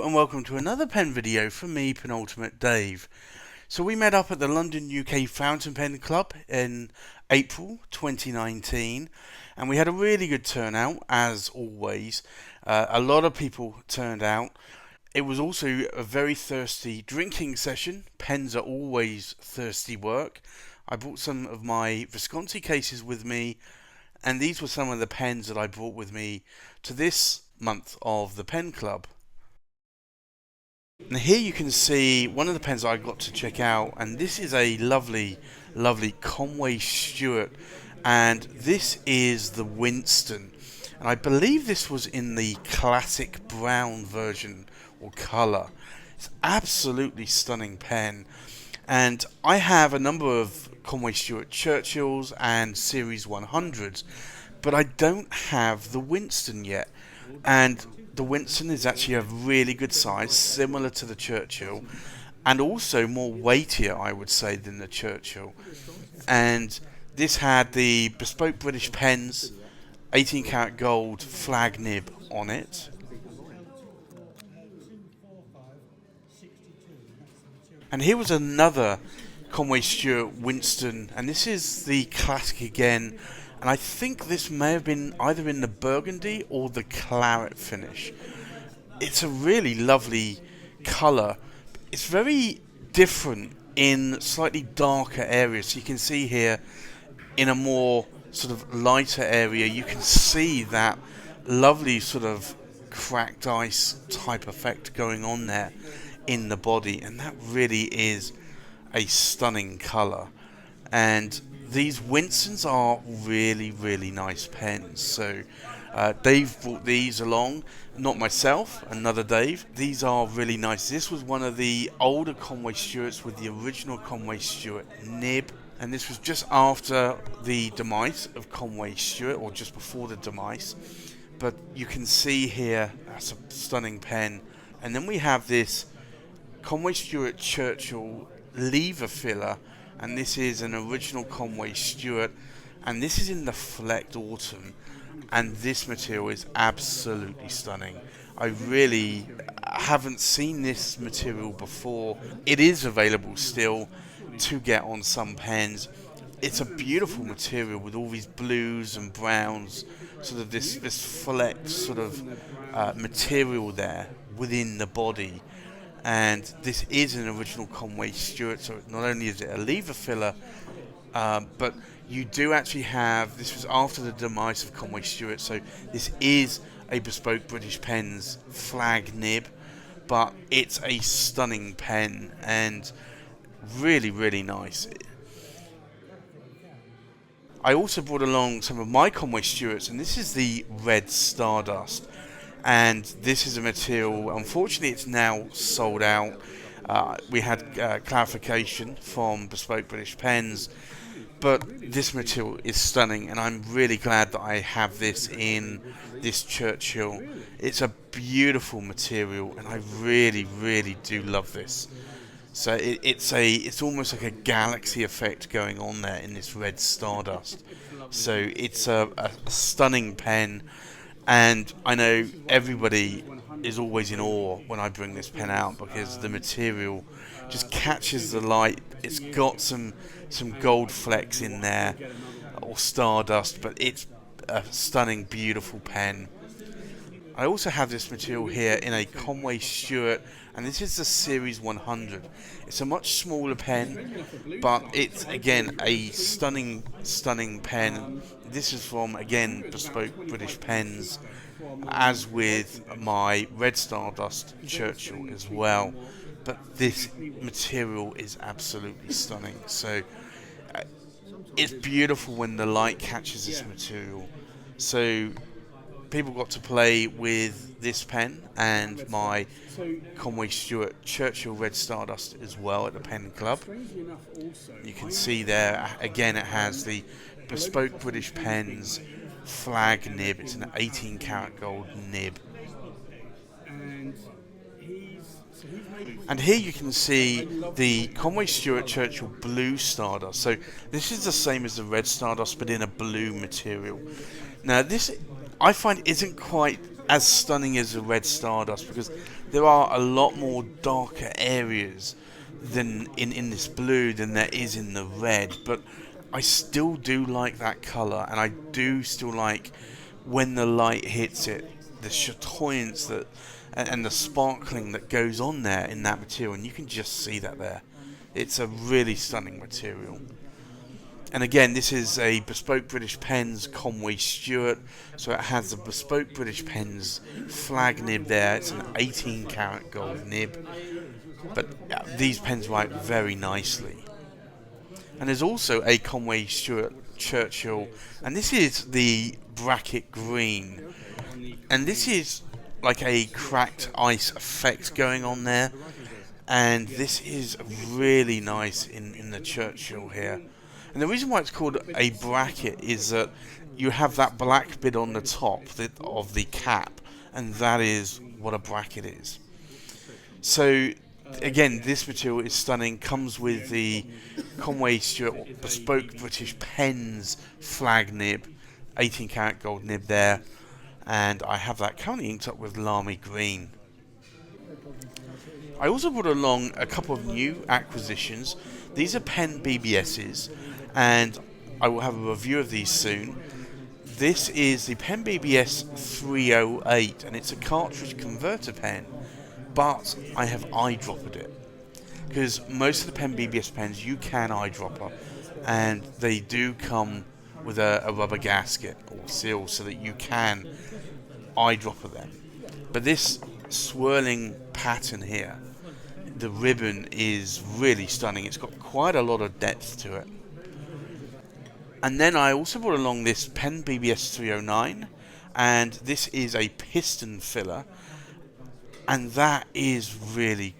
and welcome to another pen video from me, Penultimate Dave. So we met up at the London UK Fountain Pen Club in April 2019 and we had a really good turnout as always. A lot of people turned out. It was also a very thirsty drinking session. Pens are always thirsty work. I brought some of my Visconti cases with me, and these were some of the pens that I brought with me to this month of the pen club. Now here you can see one of the pens I got to check out, and this is a lovely Conway Stewart, and this is the Winston, and I believe this was in the classic brown version or colour. It's absolutely stunning pen, and I have a number of Conway Stewart Churchills and Series 100s, but I don't have the Winston yet. And the Winston is actually a really good size, similar to the Churchill, and also more weightier, I would say, than the Churchill. And this had the bespoke British pens, 18 karat gold flag nib on it. And here was another Conway Stewart Winston, and this is the classic again. And I think this may have been either in the burgundy or the claret finish. It's a really lovely colour. It's very different in slightly darker areas. So you can see here in a more sort of lighter area, you can see that lovely sort of cracked ice type effect going on there in the body. And that really is a stunning colour. And these Winstons are really nice pens. So Dave brought these along, not myself, another Dave. These are really nice. This was one of the older Conway Stewarts with the original Conway Stewart nib, and this was just after the demise of Conway Stewart, or just before the demise. But you can see here, that's a stunning pen. And then we have this Conway Stewart Churchill lever filler, and this is an original Conway Stewart, and this is in the Flecked Autumn, and this material is absolutely stunning. I really haven't seen this material before. It is available still to get on some pens. It's a beautiful material with all these blues and browns, sort of this flecked sort of material there within the body. And this is an original Conway Stewart, so not only is it a lever filler, but you do actually have, this was after the demise of Conway Stewart, so this is a bespoke British Pens flag nib, but it's a stunning pen and really nice. I also brought along some of my Conway Stewarts, and this is the red Stardust. And this is a material, unfortunately it's now sold out. We had clarification from Bespoke British Pens, but this material is stunning, and I'm really glad that I have this in this Churchill. It's a beautiful material, and I really do love this. So it's almost like a galaxy effect going on there in this red Stardust. So it's a stunning pen. And I know everybody is always in awe when I bring this pen out, because the material just catches the light. It's got some gold flecks in there, or stardust, but it's a stunning, beautiful pen. I also have this material here in a Conway Stewart, and this is the Series 100. It's a much smaller pen, but it's again a stunning pen. This is from, again, Bespoke British Pens, as with my red Stardust Churchill as well. But this material is absolutely stunning. So it's beautiful when the light catches this material. So people got to play with this pen and my Conway Stewart Churchill Red Stardust as well at the pen club. You can see there again it has the Bespoke British Pens flag nib. It's an 18 karat gold nib. And here you can see the Conway Stewart Churchill Blue Stardust. So this is the same as the Red Stardust, but in a blue material. Now this, I find, isn't quite as stunning as the Red Stardust, because there are a lot more darker areas than in this blue than there is in the red, but I still do like that colour, and I do still like when the light hits it, the chatoyance that and the sparkling that goes on there in that material, and you can just see that there. It's a really stunning material. And again, this is a Bespoke British Pens Conway Stewart, so it has the Bespoke British Pens flag nib there. It's an 18 karat gold nib, but these pens write very nicely. And there's also a Conway Stewart Churchill, and this is the bracket green, and this is like a cracked ice effect going on there, and this is really nice in the Churchill here. And the reason why it's called a bracket is that you have that black bit on the top of the cap, and that is what a bracket is. So again, this material is stunning, comes with the Conway Stewart Bespoke British Pens flag nib, 18 karat gold nib there, and I have that currently inked up with Lamy Green. I also brought along a couple of new acquisitions. These are pen BBSs, and I will have a review of these soon. This is the Pen BBS 308, and it's a cartridge converter pen, but I have eyedroppered it, because most of the Pen BBS pens you can eyedropper, and they do come with a rubber gasket or seal so that you can eyedropper them. But this swirling pattern here, the ribbon is really stunning. It's got quite a lot of depth to it. And then I also brought along this Pen BBS 309, and this is a piston filler, and that is really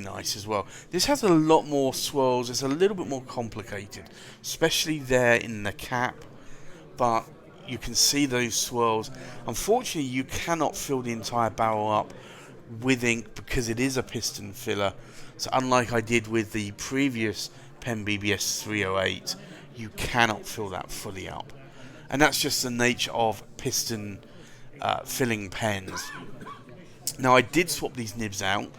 nice as well. This has a lot more swirls. It's a little bit more complicated, especially there in the cap, but you can see those swirls. Unfortunately, you cannot fill the entire barrel up with ink because it is a piston filler, so unlike I did with the previous Pen BBS 308, you cannot fill that fully up, and that's just the nature of piston filling pens. Now, I did swap these nibs out,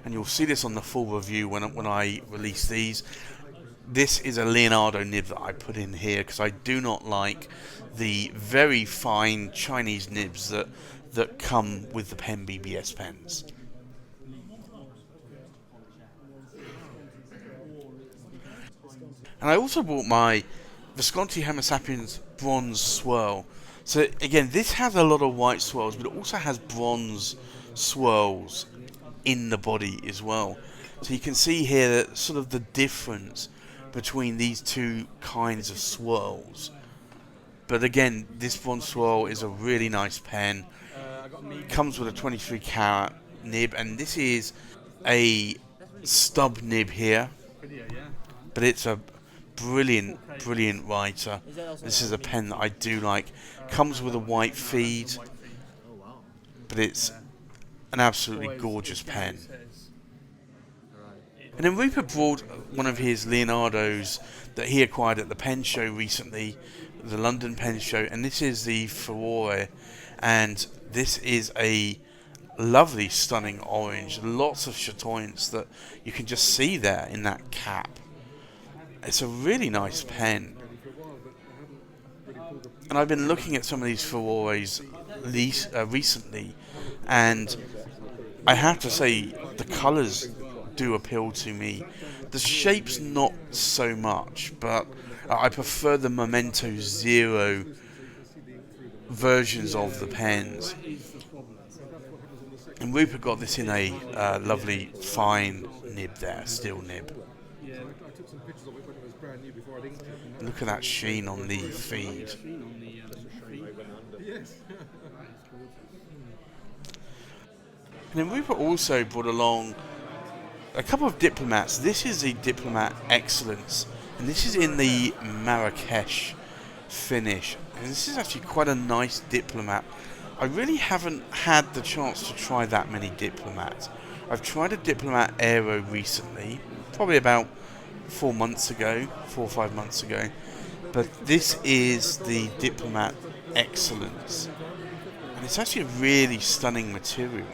and you'll see this on the full review when I release these. This is a Leonardo nib that I put in here because I do not like the very fine Chinese nibs that come with the Pen BBS pens. And I also bought my Visconti Homo Sapiens bronze swirl. So again, this has a lot of white swirls, but it also has bronze swirls in the body as well. So you can see here that sort of the difference between these two kinds of swirls. But again, this bronze swirl is a really nice pen. It comes with a 23 karat nib, and this is a stub nib here, but it's a brilliant writer. This is a pen that I do like. Comes with a white feed, but it's an absolutely gorgeous pen. And then Rupert brought one of his Leonardos that he acquired at the pen show recently, the London Pen Show, and this is the Furore, and this is a lovely, stunning orange. Lots of chatoyance that you can just see there in that cap. It's a really nice pen. And I've been looking at some of these Furores recently, and I have to say the colours do appeal to me. The shape's not so much, but I prefer the Memento Zero versions of the pens. And Rupert got this in a lovely fine nib there, steel nib. Look at that sheen on the feed. And then Rupert also brought along a couple of diplomats. This is the Diplomat Excellence, and this is in the Marrakesh finish. And this is actually quite a nice diplomat. I really haven't had the chance to try that many diplomats. I've tried a Diplomat Aero recently, probably about 4 or 5 months ago. But this is the Diplomat Excellence, and it's actually a really stunning material.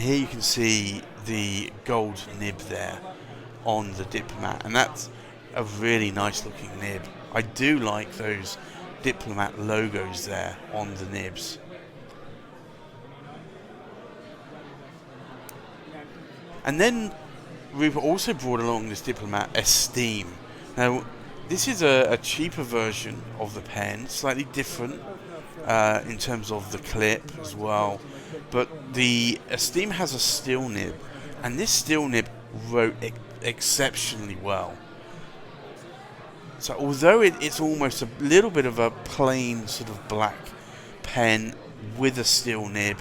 here you can see the gold nib there on the Diplomat, and that's a really nice looking nib. I do like those Diplomat logos there on the nibs. And then Rupert also brought along this Diplomat Esteem. Now, this is a cheaper version of the pen, slightly different in terms of the clip as well. But the Esteem has a steel nib, and this steel nib wrote exceptionally well. So although it's almost a little bit of a plain sort of black pen with a steel nib,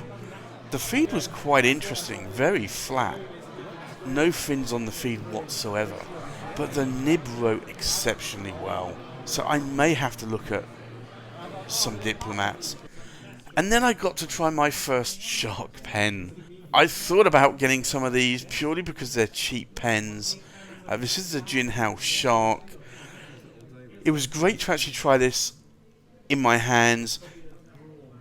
the feed was quite interesting, very flat. No fins on the feed whatsoever, but the nib wrote exceptionally well. So I may have to look at some Diplomats. And then I got to try my first Shark pen. I thought about getting some of these purely because they're cheap pens. This is the Jinhao Shark. It was great to actually try this in my hands.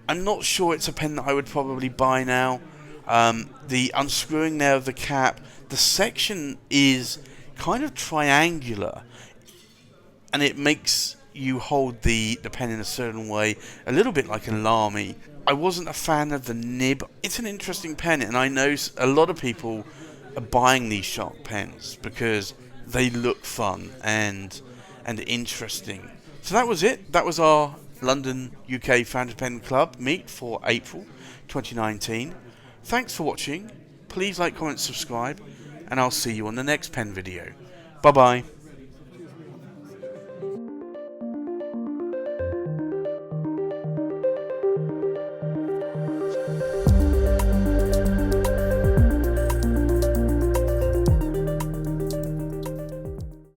I'm not sure it's a pen that I would probably buy now. The unscrewing there of the cap, the section is kind of triangular, and it makes you hold the pen in a certain way, a little bit like a Lamy. I wasn't a fan of the nib. It's an interesting pen, and I know a lot of people are buying these Shark pens because they look fun and interesting. So that was it. That was our London UK Founders Pen Club meet for April 2019. Thanks for watching. Please like, comment, subscribe, and I'll see you on the next pen video. Bye bye.